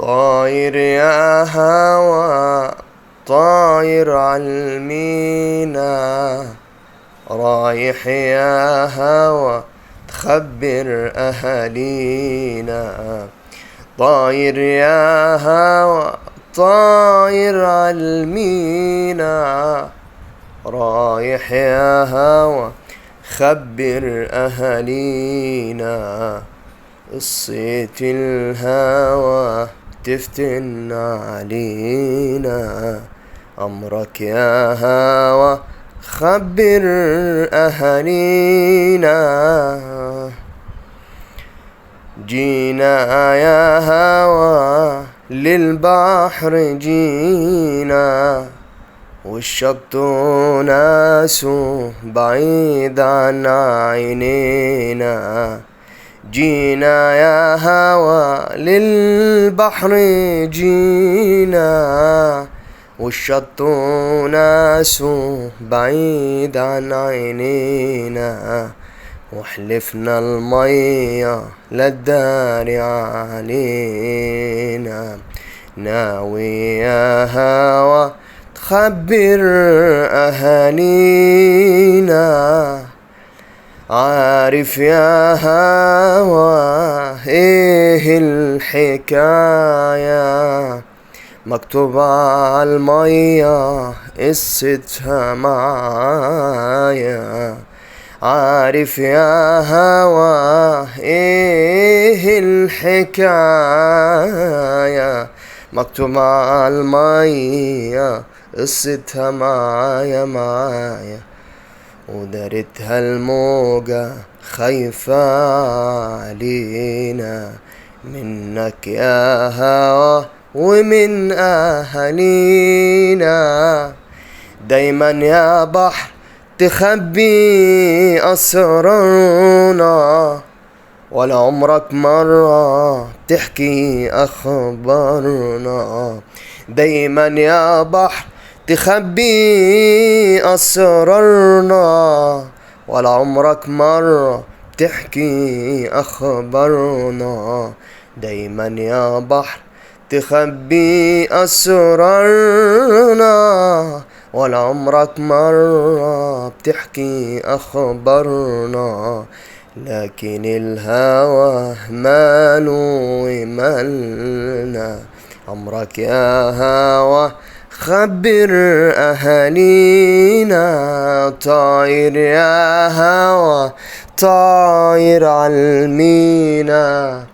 طاير يا هوا طاير عالمينا، رايح يا هوا تخبر أهالينا. طاير يا هوا طاير عالمينا، رايح يا هوا خبر أهالينا. قصة الهوى تفتن علينا، أمرك يا هوى خبر أهالينا. جينا يا هوى للبحر جينا، والشط ناسه بعيد عن عينينا. جينا يا هوى للبحر جينا، والشط ناسه بعيد عن عينينا. وحلفنا المية للدار علينا، ناوي يا هوى تخبر أهالينا. عارف يا هوى ايه الحكاية، مكتوب عالمية قصتها معايا. عارف يا هوى ايه الحكاية، مكتوب عالمية قصتها معايا. ودارتها الموجة خايفة علينا، منك يا هوا ومن أهالينا. دايما يا بحر تخبي أسرارنا، ولا عمرك مرة تحكي أخبارنا. دايما يا بحر تخبي أسرارنا، ولا عمرك مرة تحكي أخبارنا. دايما يا بحر تخبي أسرارنا، ولا عمرك مرة بتحكي أخبارنا. لكن الهوى ماله ومالنا، عمرك يا هوى خبر أهالينا. طاير يا هوى طاير عالمينا،